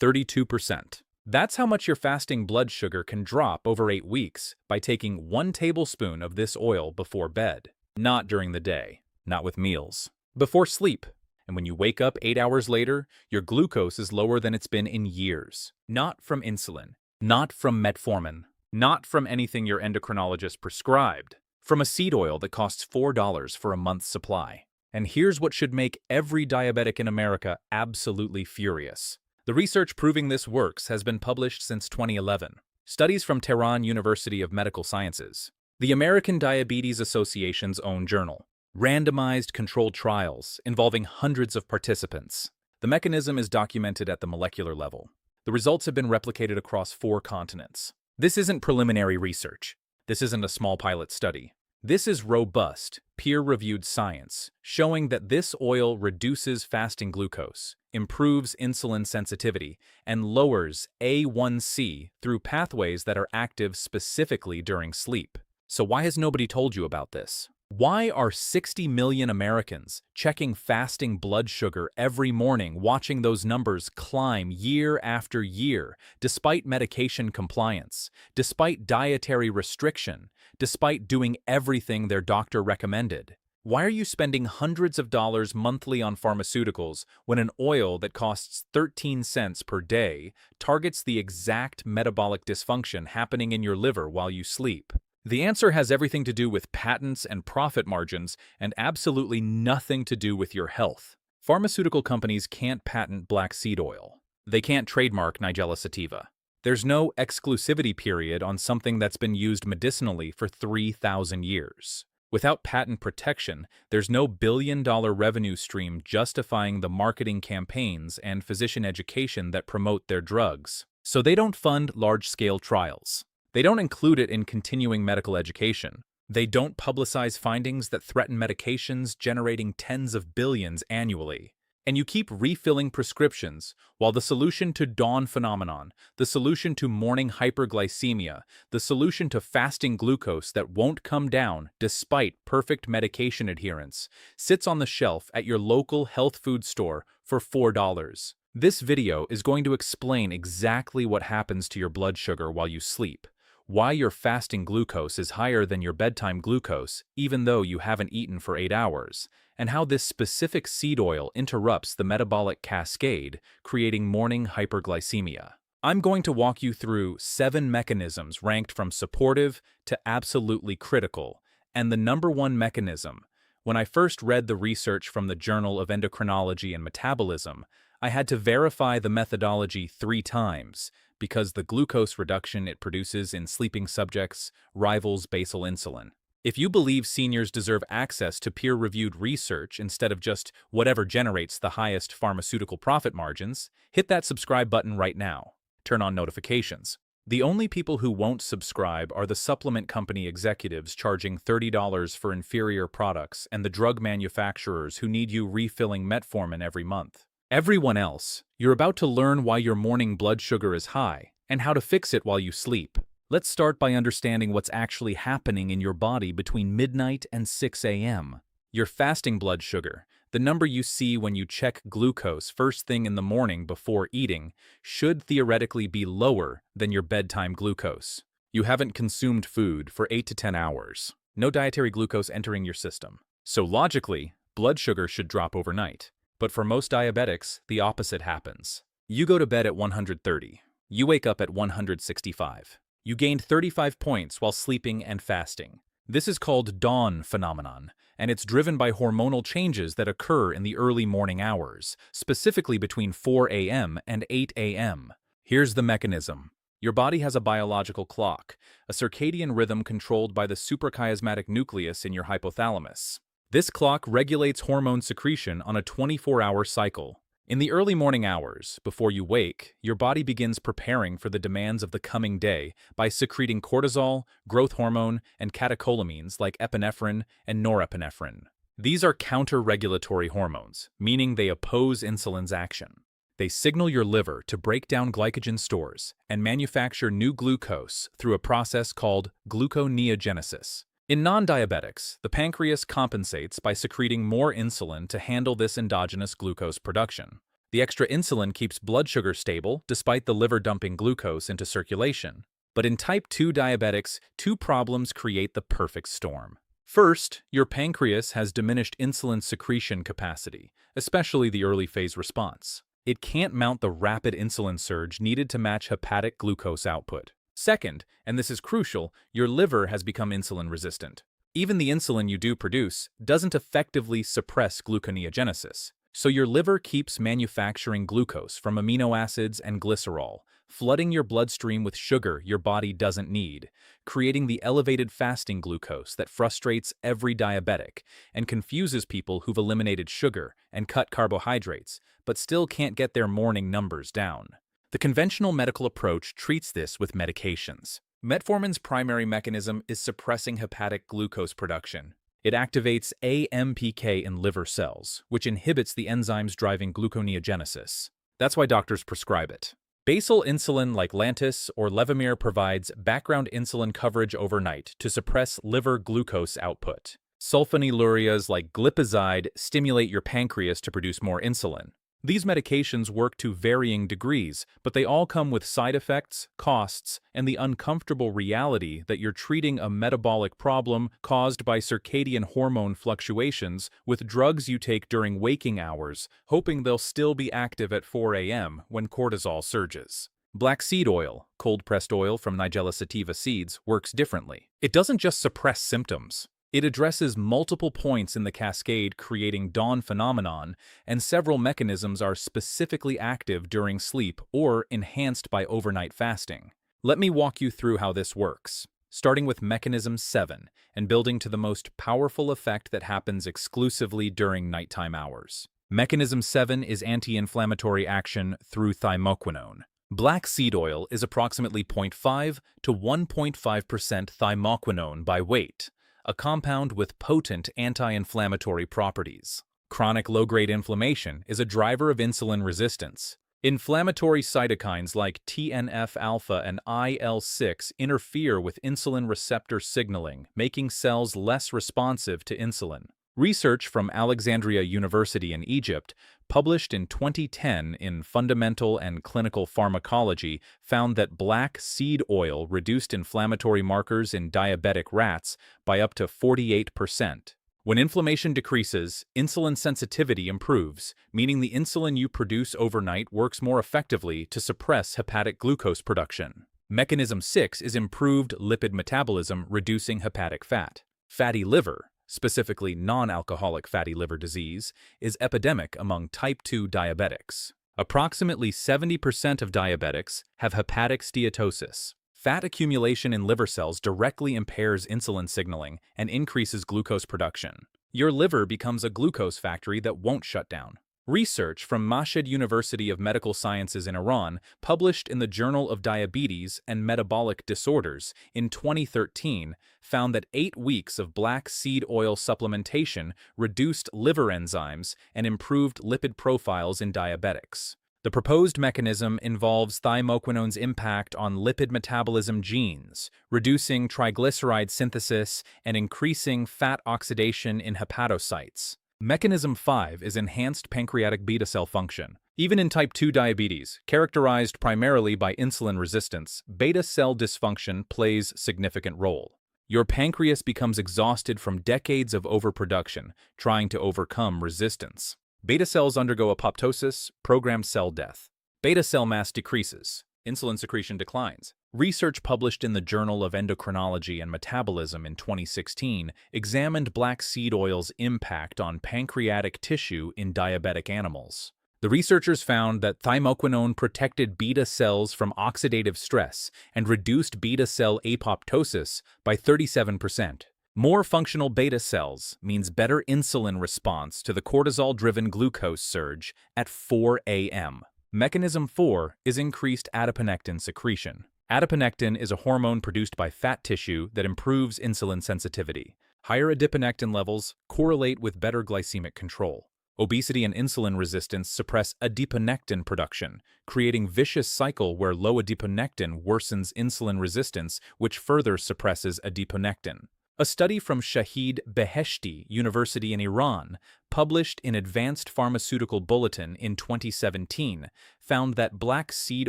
32%. That's how much your fasting blood sugar can drop over 8 weeks by taking 1 tablespoon of this oil before bed. Not during the day, not with meals. Before sleep. And when you wake up 8 hours later, your glucose is lower than it's been in years. Not from insulin, not from metformin, not from anything your endocrinologist prescribed, from a seed oil that costs $4 for a month's supply. And here's what should make every diabetic in America absolutely furious. The research proving this works has been published since 2011. Studies from Tehran University of Medical Sciences, the American Diabetes Association's own journal, randomized controlled trials involving hundreds of participants. The mechanism is documented at the molecular level. The results have been replicated across 4 continents. This isn't preliminary research. This isn't a small pilot study. This is robust, peer-reviewed science showing that this oil reduces fasting glucose, improves insulin sensitivity, and lowers A1C through pathways that are active specifically during sleep. So why has nobody told you about this? Why are 60 million Americans checking fasting blood sugar every morning, watching those numbers climb year after year, despite medication compliance, despite dietary restriction, despite doing everything their doctor recommended? Why are you spending hundreds of dollars monthly on pharmaceuticals when an oil that costs 13 cents per day targets the exact metabolic dysfunction happening in your liver while you sleep? The answer has everything to do with patents and profit margins and absolutely nothing to do with your health. Pharmaceutical companies can't patent black seed oil. They can't trademark Nigella sativa. There's no exclusivity period on something that's been used medicinally for 3,000 years. Without patent protection, there's no billion-dollar revenue stream justifying the marketing campaigns and physician education that promote their drugs. So they don't fund large-scale trials. They don't include it in continuing medical education. They don't publicize findings that threaten medications generating tens of billions annually. And you keep refilling prescriptions, while the solution to dawn phenomenon, the solution to morning hyperglycemia, the solution to fasting glucose that won't come down despite perfect medication adherence, sits on the shelf at your local health food store for $4. This video is going to explain exactly what happens to your blood sugar while you sleep, why your fasting glucose is higher than your bedtime glucose even though you haven't eaten for 8 hours, and how this specific seed oil interrupts the metabolic cascade, creating morning hyperglycemia. I'm going to walk you through 7 mechanisms ranked from supportive to absolutely critical, and the number 1 mechanism. When I first read the research from the Journal of Endocrinology and Metabolism, I had to verify the methodology 3 times, because the glucose reduction it produces in sleeping subjects rivals basal insulin. If you believe seniors deserve access to peer-reviewed research instead of just whatever generates the highest pharmaceutical profit margins, hit that subscribe button right now. Turn on notifications. The only people who won't subscribe are the supplement company executives charging $30 for inferior products and the drug manufacturers who need you refilling metformin every month. Everyone else, you're about to learn why your morning blood sugar is high and how to fix it while you sleep. Let's start by understanding what's actually happening in your body between midnight and 6 a.m. Your fasting blood sugar, the number you see when you check glucose first thing in the morning before eating, should theoretically be lower than your bedtime glucose. You haven't consumed food for 8 to 10 hours. No dietary glucose entering your system. So logically, blood sugar should drop overnight. But for most diabetics, the opposite happens. You go to bed at 130. You wake up at 165. You gained 35 points while sleeping and fasting. This is called dawn phenomenon, and it's driven by hormonal changes that occur in the early morning hours, specifically between 4 a.m. and 8 a.m. Here's the mechanism. Your body has a biological clock, a circadian rhythm controlled by the suprachiasmatic nucleus in your hypothalamus. This clock regulates hormone secretion on a 24-hour cycle. In the early morning hours, before you wake, your body begins preparing for the demands of the coming day by secreting cortisol, growth hormone, and catecholamines like epinephrine and norepinephrine. These are counter-regulatory hormones, meaning they oppose insulin's action. They signal your liver to break down glycogen stores and manufacture new glucose through a process called gluconeogenesis. In non-diabetics, the pancreas compensates by secreting more insulin to handle this endogenous glucose production. The extra insulin keeps blood sugar stable despite the liver dumping glucose into circulation. But in type 2 diabetics, two problems create the perfect storm. First, your pancreas has diminished insulin secretion capacity, especially the early phase response. It can't mount the rapid insulin surge needed to match hepatic glucose output. Second, and this is crucial, your liver has become insulin resistant. Even the insulin you do produce doesn't effectively suppress gluconeogenesis, so your liver keeps manufacturing glucose from amino acids and glycerol, flooding your bloodstream with sugar your body doesn't need, creating the elevated fasting glucose that frustrates every diabetic and confuses people who've eliminated sugar and cut carbohydrates, but still can't get their morning numbers down. The conventional medical approach treats this with medications. Metformin's primary mechanism is suppressing hepatic glucose production. It activates AMPK in liver cells, which inhibits the enzymes driving gluconeogenesis. That's why doctors prescribe it. Basal insulin like Lantus or Levemir provides background insulin coverage overnight to suppress liver glucose output. Sulfonylureas like glipizide stimulate your pancreas to produce more insulin. These medications work to varying degrees, but they all come with side effects, costs, and the uncomfortable reality that you're treating a metabolic problem caused by circadian hormone fluctuations with drugs you take during waking hours, hoping they'll still be active at 4 a.m. when cortisol surges. Black seed oil, cold-pressed oil from Nigella sativa seeds, works differently. It doesn't just suppress symptoms. It addresses multiple points in the cascade, creating dawn phenomenon, and several mechanisms are specifically active during sleep or enhanced by overnight fasting. Let me walk you through how this works, starting with mechanism 7 and building to the most powerful effect that happens exclusively during nighttime hours. Mechanism 7 is anti-inflammatory action through thymoquinone. Black seed oil is approximately 0.5 to 1.5% thymoquinone by weight, a compound with potent anti-inflammatory properties. Chronic low-grade inflammation is a driver of insulin resistance. Inflammatory cytokines like TNF-alpha and IL-6 interfere with insulin receptor signaling, making cells less responsive to insulin. Research from Alexandria University in Egypt, published in 2010 in Fundamental and Clinical Pharmacology, found that black seed oil reduced inflammatory markers in diabetic rats by up to 48%. When inflammation decreases, insulin sensitivity improves, meaning the insulin you produce overnight works more effectively to suppress hepatic glucose production. Mechanism 6 is improved lipid metabolism, reducing hepatic fat. Fatty liver, specifically non-alcoholic fatty liver disease, is epidemic among type 2 diabetics. Approximately 70% of diabetics have hepatic steatosis. Fat accumulation in liver cells directly impairs insulin signaling and increases glucose production. Your liver becomes a glucose factory that won't shut down. Research from Mashhad University of Medical Sciences in Iran, published in the Journal of Diabetes and Metabolic Disorders in 2013, found that 8 weeks of black seed oil supplementation reduced liver enzymes and improved lipid profiles in diabetics. The proposed mechanism involves thymoquinone's impact on lipid metabolism genes, reducing triglyceride synthesis and increasing fat oxidation in hepatocytes. Mechanism 5 is enhanced pancreatic beta cell function. Even in type 2 diabetes, characterized primarily by insulin resistance, beta cell dysfunction plays a significant role. Your pancreas becomes exhausted from decades of overproduction, trying to overcome resistance. Beta cells undergo apoptosis, programmed cell death. Beta cell mass decreases. Insulin secretion declines. Research published in the Journal of Endocrinology and Metabolism in 2016 examined black seed oil's impact on pancreatic tissue in diabetic animals. The researchers found that thymoquinone protected beta cells from oxidative stress and reduced beta cell apoptosis by 37%. More functional beta cells means better insulin response to the cortisol-driven glucose surge at 4 a.m. Mechanism 4 is increased adiponectin secretion. Adiponectin is a hormone produced by fat tissue that improves insulin sensitivity. Higher adiponectin levels correlate with better glycemic control. Obesity and insulin resistance suppress adiponectin production, creating a vicious cycle where low adiponectin worsens insulin resistance, which further suppresses adiponectin. A study from Shahid Beheshti University in Iran, published in Advanced Pharmaceutical Bulletin in 2017, found that black seed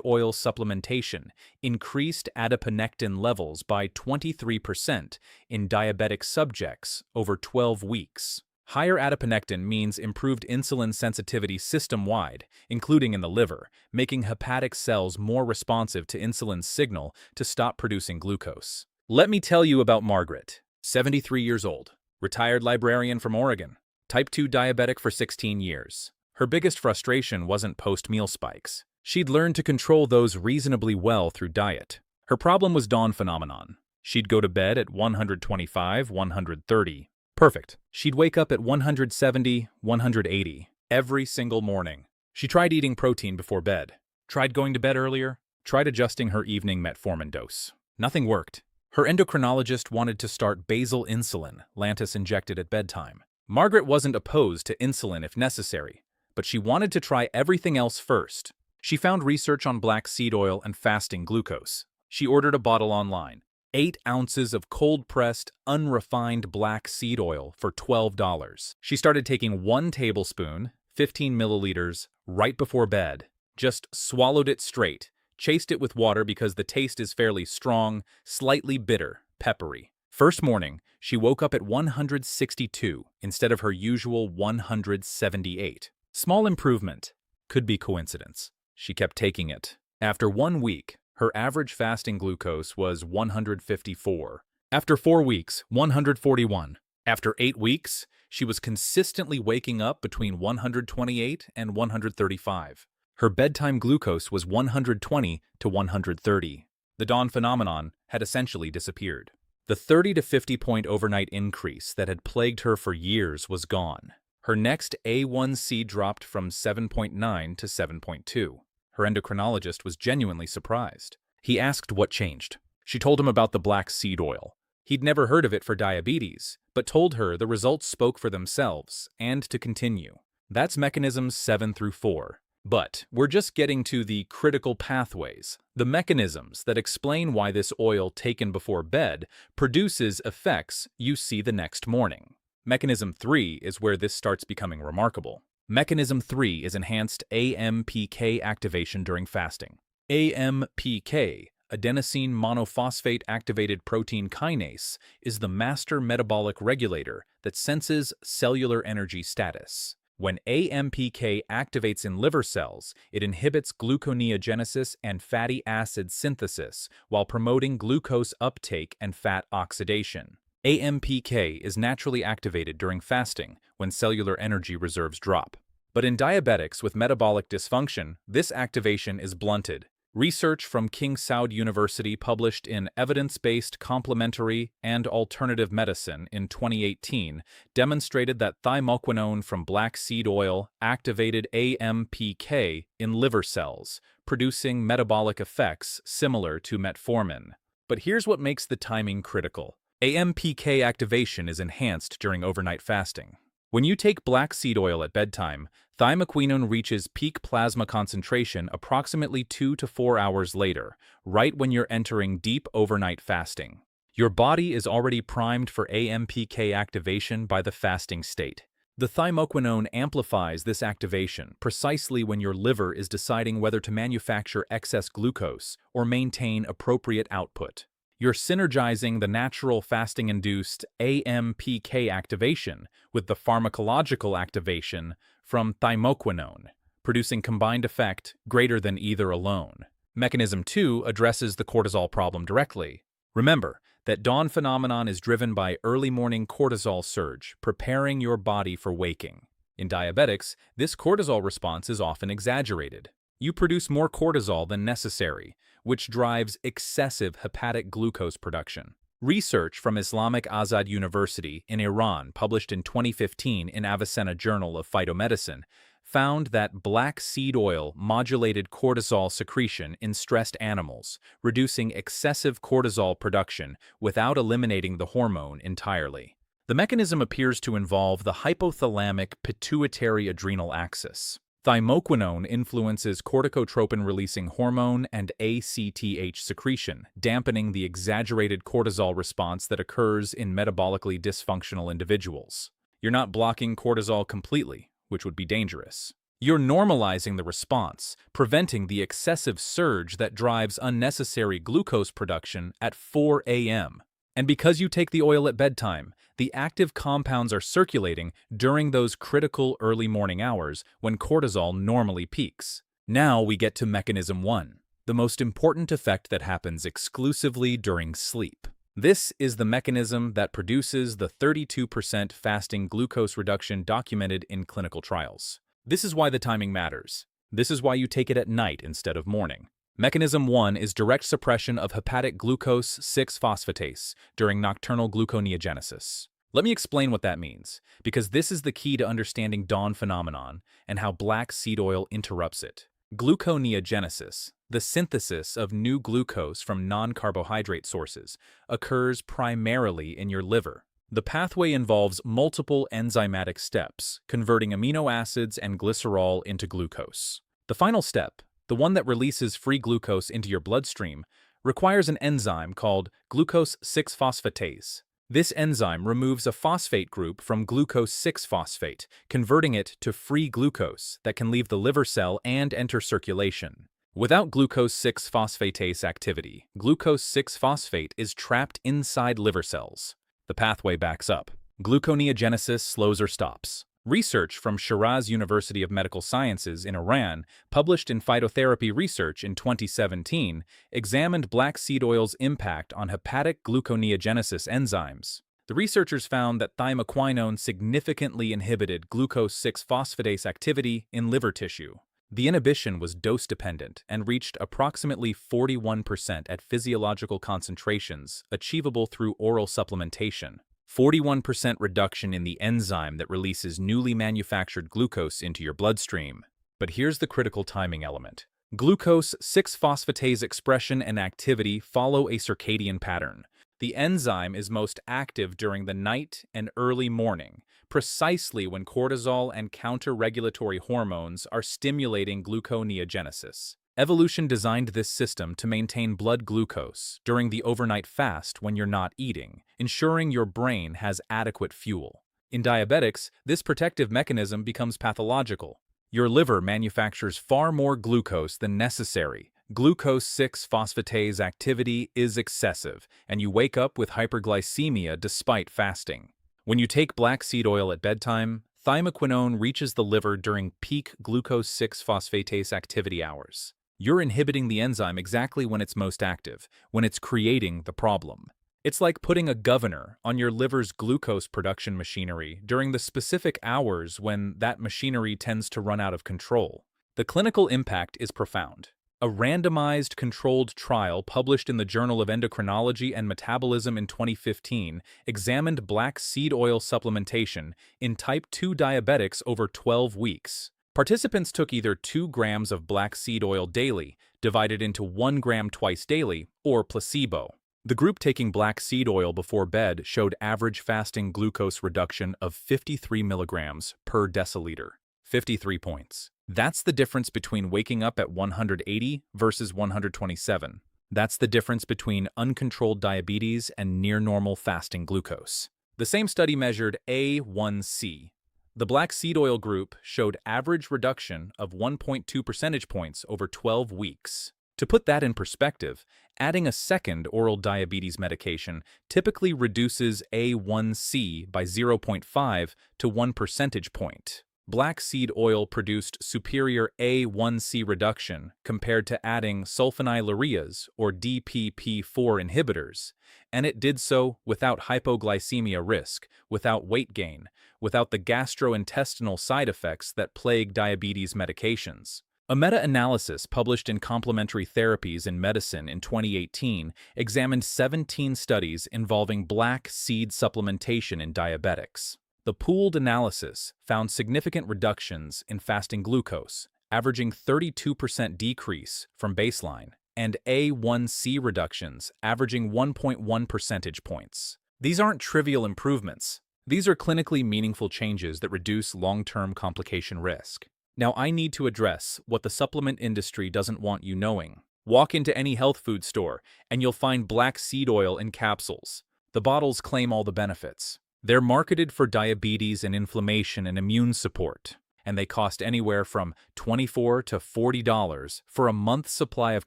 oil supplementation increased adiponectin levels by 23% in diabetic subjects over 12 weeks. Higher adiponectin means improved insulin sensitivity system-wide, including in the liver, making hepatic cells more responsive to insulin's signal to stop producing glucose. Let me tell you about Margaret. 73 years old, retired librarian from Oregon, type 2 diabetic for 16 years. Her biggest frustration wasn't post-meal spikes. She'd learned to control those reasonably well through diet. Her problem was dawn phenomenon. She'd go to bed at 125, 130. Perfect. She'd wake up at 170, 180 every single morning. She tried eating protein before bed, tried going to bed earlier, tried adjusting her evening metformin dose. Nothing worked. Her endocrinologist wanted to start basal insulin, Lantus injected at bedtime. Margaret wasn't opposed to insulin if necessary, but she wanted to try everything else first. She found research on black seed oil and fasting glucose. She ordered a bottle online. 8 ounces of cold-pressed, unrefined black seed oil for $12. She started taking 1 tablespoon, 15 milliliters, right before bed. Just swallowed it straight. Chased it with water because the taste is fairly strong, slightly bitter, peppery. First morning, she woke up at 162 instead of her usual 178. Small improvement. Could be coincidence. She kept taking it. After 1 week, her average fasting glucose was 154. After 4 weeks, 141. After 8 weeks, she was consistently waking up between 128 and 135. Her bedtime glucose was 120 to 130. The dawn phenomenon had essentially disappeared. The 30 to 50 point overnight increase that had plagued her for years was gone. Her next A1C dropped from 7.9 to 7.2. Her endocrinologist was genuinely surprised. He asked what changed. She told him about the black seed oil. He'd never heard of it for diabetes, but told her the results spoke for themselves and to continue. That's mechanisms 7 through 4. But we're just getting to the critical pathways, the mechanisms that explain why this oil taken before bed produces effects you see the next morning. Mechanism 3 is where this starts becoming remarkable. Mechanism 3 is enhanced AMPK activation during fasting. AMPK, adenosine monophosphate activated protein kinase, is the master metabolic regulator that senses cellular energy status. When AMPK activates in liver cells, it inhibits gluconeogenesis and fatty acid synthesis while promoting glucose uptake and fat oxidation. AMPK is naturally activated during fasting when cellular energy reserves drop. But in diabetics with metabolic dysfunction, this activation is blunted. Research from King Saud University published in Evidence-Based Complementary and Alternative Medicine in 2018 demonstrated that thymoquinone from black seed oil activated AMPK in liver cells, producing metabolic effects similar to metformin. But here's what makes the timing critical. AMPK activation is enhanced during overnight fasting. When you take black seed oil at bedtime, thymoquinone reaches peak plasma concentration approximately 2 to 4 hours later, right when you're entering deep overnight fasting. Your body is already primed for AMPK activation by the fasting state. The thymoquinone amplifies this activation precisely when your liver is deciding whether to manufacture excess glucose or maintain appropriate output. You're synergizing the natural fasting-induced AMPK activation with the pharmacological activation from thymoquinone, producing combined effect greater than either alone. Mechanism 2 addresses the cortisol problem directly. Remember that dawn phenomenon is driven by early morning cortisol surge, preparing your body for waking. In diabetics, this cortisol response is often exaggerated. You produce more cortisol than necessary, which drives excessive hepatic glucose production. Research from Islamic Azad University in Iran, published in 2015 in Avicenna Journal of Phytomedicine, found that black seed oil modulated cortisol secretion in stressed animals, reducing excessive cortisol production without eliminating the hormone entirely. The mechanism appears to involve the hypothalamic pituitary adrenal axis. Thymoquinone influences corticotropin-releasing hormone and ACTH secretion, dampening the exaggerated cortisol response that occurs in metabolically dysfunctional individuals. You're not blocking cortisol completely, which would be dangerous. You're normalizing the response, preventing the excessive surge that drives unnecessary glucose production at 4 a.m. And because you take the oil at bedtime, the active compounds are circulating during those critical early morning hours when cortisol normally peaks. Now we get to mechanism 1, the most important effect that happens exclusively during sleep. This is the mechanism that produces the 32% fasting glucose reduction documented in clinical trials. This is why the timing matters. This is why you take it at night instead of morning. Mechanism 1 is direct suppression of hepatic glucose 6-phosphatase during nocturnal gluconeogenesis. Let me explain what that means, because this is the key to understanding dawn phenomenon and how black seed oil interrupts it. Gluconeogenesis, the synthesis of new glucose from non-carbohydrate sources, occurs primarily in your liver. The pathway involves multiple enzymatic steps, converting amino acids and glycerol into glucose. The final step, the one that releases free glucose into your bloodstream, requires an enzyme called glucose 6-phosphatase. This enzyme removes a phosphate group from glucose 6-phosphate, converting it to free glucose that can leave the liver cell and enter circulation. Without glucose 6-phosphatase activity, glucose 6-phosphate is trapped inside liver cells. The pathway backs up. Gluconeogenesis slows or stops. Research from Shiraz University of Medical Sciences in Iran, published in Phytotherapy Research in 2017, examined black seed oil's impact on hepatic gluconeogenesis enzymes. The researchers found that thymoquinone significantly inhibited glucose 6-phosphatase activity in liver tissue. The inhibition was dose-dependent and reached approximately 41% at physiological concentrations achievable through oral supplementation. 41% reduction in the enzyme that releases newly manufactured glucose into your bloodstream. But here's the critical timing element. Glucose 6-phosphatase expression and activity follow a circadian pattern. The enzyme is most active during the night and early morning, precisely when cortisol and counter-regulatory hormones are stimulating gluconeogenesis. Evolution designed this system to maintain blood glucose during the overnight fast when you're not eating, ensuring your brain has adequate fuel. In diabetics, this protective mechanism becomes pathological. Your liver manufactures far more glucose than necessary. Glucose 6-phosphatase activity is excessive, and you wake up with hyperglycemia despite fasting. When you take black seed oil at bedtime, thymoquinone reaches the liver during peak glucose 6-phosphatase activity hours. You're inhibiting the enzyme exactly when it's most active, when it's creating the problem. It's like putting a governor on your liver's glucose production machinery during the specific hours when that machinery tends to run out of control. The clinical impact is profound. A randomized controlled trial published in the Journal of Endocrinology and Metabolism in 2015 examined black seed oil supplementation in type 2 diabetics over 12 weeks. Participants took either 2 grams of black seed oil daily, divided into 1 gram twice daily, or placebo. The group taking black seed oil before bed showed average fasting glucose reduction of 53 milligrams per deciliter. 53 points. That's the difference between waking up at 180 versus 127. That's the difference between uncontrolled diabetes and near-normal fasting glucose. The same study measured A1C. The black seed oil group showed average reduction of 1.2 percentage points over 12 weeks. To put that in perspective, adding a second oral diabetes medication typically reduces A1C by 0.5 to 1 percentage point. Black seed oil produced superior A1C reduction compared to adding sulfonylureas or DPP-4 inhibitors, and it did so without hypoglycemia risk, without weight gain, without the gastrointestinal side effects that plague diabetes medications. A meta-analysis published in Complementary Therapies in Medicine in 2018 examined 17 studies involving black seed supplementation in diabetics. The pooled analysis found significant reductions in fasting glucose, averaging 32% decrease from baseline, and A1C reductions averaging 1.1 percentage points. These aren't trivial improvements. These are clinically meaningful changes that reduce long-term complication risk. Now I need to address what the supplement industry doesn't want you knowing. Walk into any health food store, and you'll find black seed oil in capsules. The bottles claim all the benefits. They're marketed for diabetes and inflammation and immune support, and they cost anywhere from $24 to $40 for a month's supply of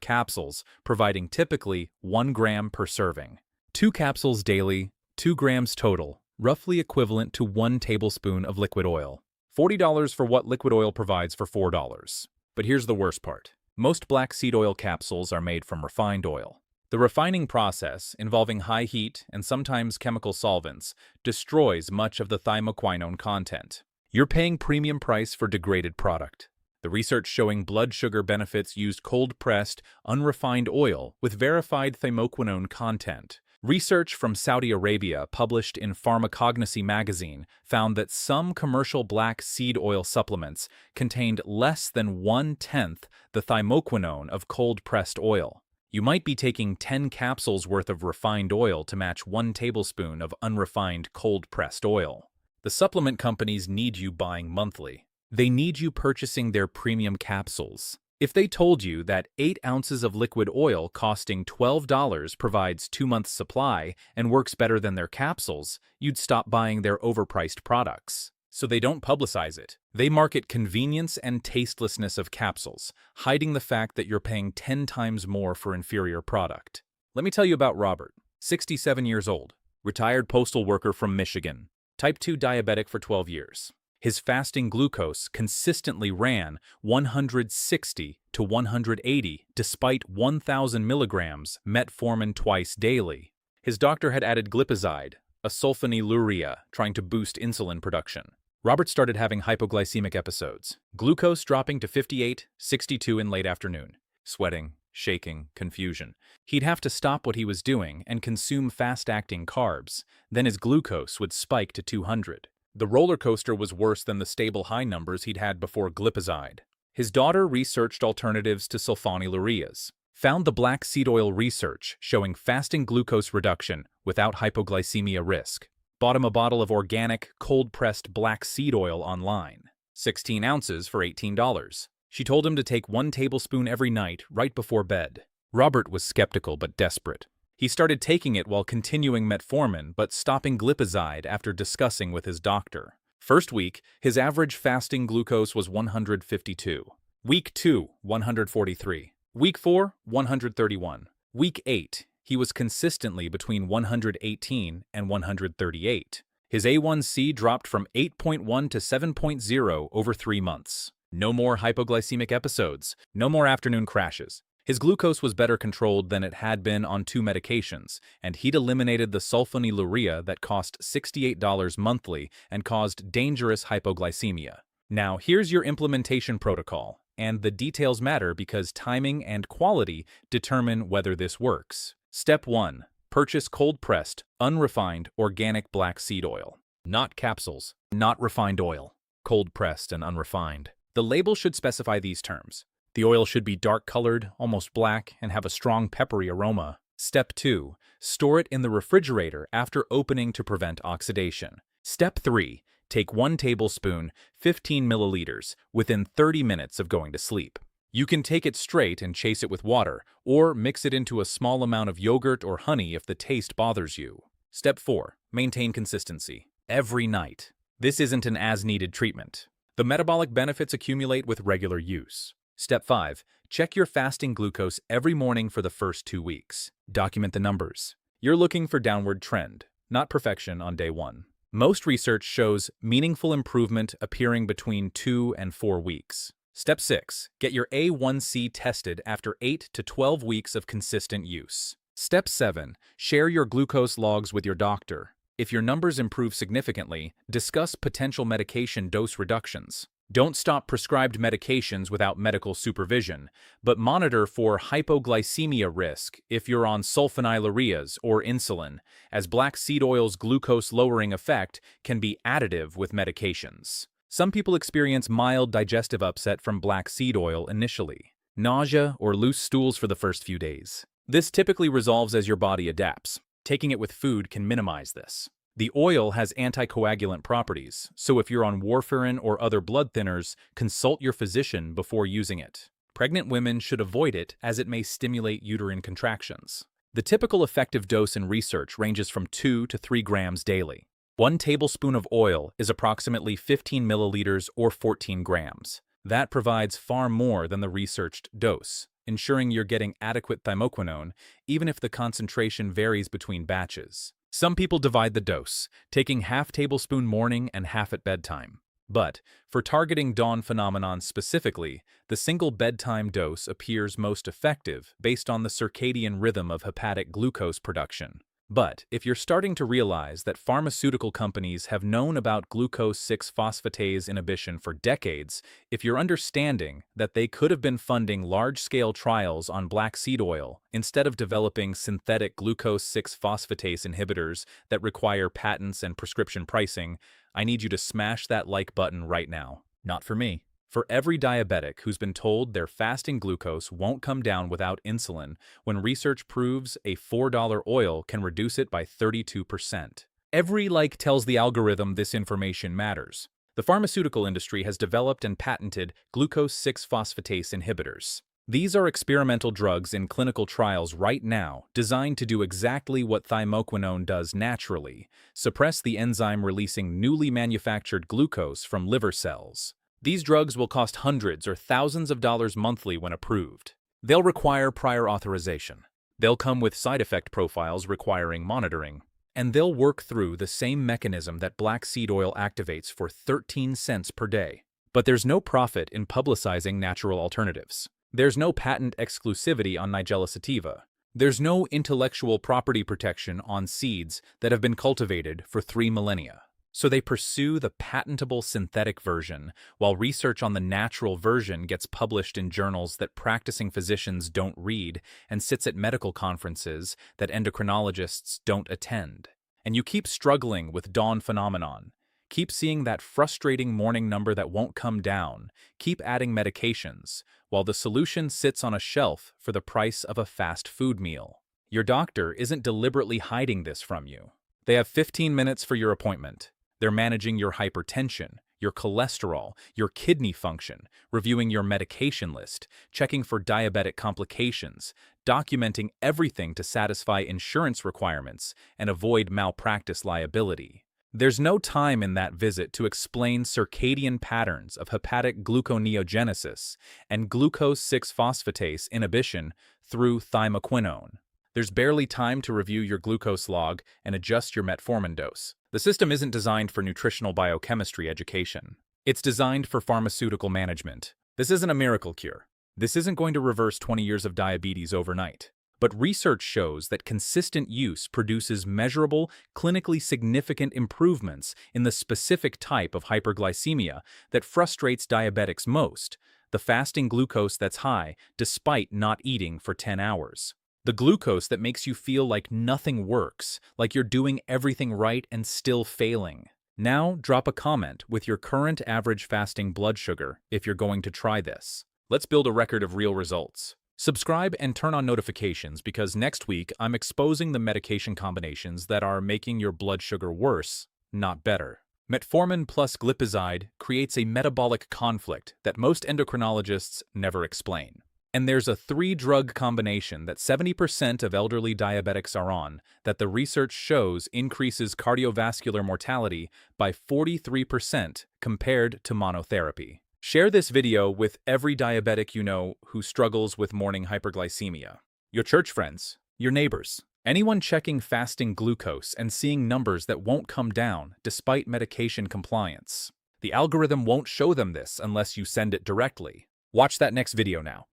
capsules, providing typically 1 gram per serving. 2 capsules daily, 2 grams total, roughly equivalent to 1 tablespoon of liquid oil. $40 for what liquid oil provides for $4. But here's the worst part. Most black seed oil capsules are made from refined oil. The refining process, involving high heat and sometimes chemical solvents, destroys much of the thymoquinone content. You're paying premium price for degraded product. The research showing blood sugar benefits used cold-pressed, unrefined oil with verified thymoquinone content. Research from Saudi Arabia published in Pharmacognosy magazine found that some commercial black seed oil supplements contained less than 1/10 the thymoquinone of cold-pressed oil. You might be taking 10 capsules worth of refined oil to match 1 tablespoon of unrefined cold-pressed oil. The supplement companies need you buying monthly. They need you purchasing their premium capsules. If they told you that 8 ounces of liquid oil costing $12 provides 2 months' supply and works better than their capsules, you'd stop buying their overpriced products. So they don't publicize it. They market convenience and tastelessness of capsules, hiding the fact that you're paying 10 times more for inferior product. Let me tell you about Robert, 67 years old, retired postal worker from Michigan, type 2 diabetic for 12 years. His fasting glucose consistently ran 160 to 180 despite 1,000 milligrams metformin twice daily. His doctor had added glipizide, a sulfonylurea, trying to boost insulin production. Robert started having hypoglycemic episodes, glucose dropping to 58, 62 in late afternoon, sweating, shaking, confusion. He'd have to stop what he was doing and consume fast-acting carbs, then his glucose would spike to 200. The roller coaster was worse than the stable high numbers he'd had before glipizide. His daughter researched alternatives to sulfonylureas, found the black seed oil research showing fasting glucose reduction without hypoglycemia risk, bought him a bottle of organic, cold-pressed black seed oil online, 16 ounces for $18. She told him to take 1 tablespoon every night right before bed. Robert was skeptical but desperate. He started taking it while continuing metformin but stopping glipizide after discussing with his doctor. First week, his average fasting glucose was 152. Week 2, 143. Week 4, 131. Week 8, he was consistently between 118 and 138. His A1C dropped from 8.1 to 7.0 over 3 months. No more hypoglycemic episodes, no more afternoon crashes. His glucose was better controlled than it had been on 2 medications, and he'd eliminated the sulfonylurea that cost $68 monthly and caused dangerous hypoglycemia. Now, here's your implementation protocol, and the details matter because timing and quality determine whether this works. Step 1. Purchase cold-pressed, unrefined, organic black seed oil. Not capsules, not refined oil. Cold-pressed and unrefined. The label should specify these terms. The oil should be dark-colored, almost black, and have a strong peppery aroma. Step 2. Store it in the refrigerator after opening to prevent oxidation. Step 3. Take 1 tablespoon, 15 milliliters, within 30 minutes of going to sleep. You can take it straight and chase it with water, or mix it into a small amount of yogurt or honey if the taste bothers you. Step 4. Maintain consistency. Every night. This isn't an as-needed treatment. The metabolic benefits accumulate with regular use. Step 5. Check your fasting glucose every morning for the first 2 weeks. Document the numbers. You're looking for downward trend, not perfection on day 1. Most research shows meaningful improvement appearing between 2 and 4 weeks. Step 6. Get your A1C tested after 8 to 12 weeks of consistent use. Step 7. Share your glucose logs with your doctor. If your numbers improve significantly, discuss potential medication dose reductions. Don't stop prescribed medications without medical supervision, but monitor for hypoglycemia risk if you're on sulfonylureas or insulin, as black seed oil's glucose-lowering effect can be additive with medications. Some people experience mild digestive upset from black seed oil initially, nausea or loose stools for the first few days. This typically resolves as your body adapts. Taking it with food can minimize this. The oil has anticoagulant properties, so if you're on warfarin or other blood thinners, consult your physician before using it. Pregnant women should avoid it as it may stimulate uterine contractions. The typical effective dose in research ranges from 2 to 3 grams daily. 1 tablespoon of oil is approximately 15 milliliters or 14 grams. That provides far more than the researched dose, ensuring you're getting adequate thymoquinone, even if the concentration varies between batches. Some people divide the dose, taking half tablespoon morning and half at bedtime. But, for targeting dawn phenomenon specifically, the single bedtime dose appears most effective based on the circadian rhythm of hepatic glucose production. But if you're starting to realize that pharmaceutical companies have known about glucose 6-phosphatase inhibition for decades, if you're understanding that they could have been funding large-scale trials on black seed oil instead of developing synthetic glucose 6-phosphatase inhibitors that require patents and prescription pricing, I need you to smash that like button right now. Not for me. For every diabetic who's been told their fasting glucose won't come down without insulin, when research proves a $4 oil can reduce it by 32%. Every like tells the algorithm this information matters. The pharmaceutical industry has developed and patented glucose 6-phosphatase inhibitors. These are experimental drugs in clinical trials right now designed to do exactly what thymoquinone does naturally: suppress the enzyme releasing newly manufactured glucose from liver cells. These drugs will cost hundreds or thousands of dollars monthly when approved. They'll require prior authorization. They'll come with side effect profiles requiring monitoring. And they'll work through the same mechanism that black seed oil activates for 13 cents per day. But there's no profit in publicizing natural alternatives. There's no patent exclusivity on Nigella sativa. There's no intellectual property protection on seeds that have been cultivated for 3 millennia. So they pursue the patentable synthetic version, while research on the natural version gets published in journals that practicing physicians don't read and sits at medical conferences that endocrinologists don't attend. And you keep struggling with dawn phenomenon. Keep seeing that frustrating morning number that won't come down. Keep adding medications, while the solution sits on a shelf for the price of a fast food meal. Your doctor isn't deliberately hiding this from you. They have 15 minutes for your appointment. They're managing your hypertension, your cholesterol, your kidney function, reviewing your medication list, checking for diabetic complications, documenting everything to satisfy insurance requirements and avoid malpractice liability. There's no time in that visit to explain circadian patterns of hepatic gluconeogenesis and glucose 6-phosphatase inhibition through thymoquinone. There's barely time to review your glucose log and adjust your metformin dose. The system isn't designed for nutritional biochemistry education. It's designed for pharmaceutical management. This isn't a miracle cure. This isn't going to reverse 20 years of diabetes overnight. But research shows that consistent use produces measurable, clinically significant improvements in the specific type of hyperglycemia that frustrates diabetics most: the fasting glucose that's high despite not eating for 10 hours. The glucose that makes you feel like nothing works, like you're doing everything right and still failing. Now, drop a comment with your current average fasting blood sugar if you're going to try this. Let's build a record of real results. Subscribe and turn on notifications because next week I'm exposing the medication combinations that are making your blood sugar worse, not better. Metformin plus glipizide creates a metabolic conflict that most endocrinologists never explain. And there's a 3-drug combination that 70% of elderly diabetics are on that the research shows increases cardiovascular mortality by 43% compared to monotherapy. Share this video with every diabetic you know who struggles with morning hyperglycemia. Your church friends, your neighbors, anyone checking fasting glucose and seeing numbers that won't come down despite medication compliance. The algorithm won't show them this unless you send it directly. Watch that next video now.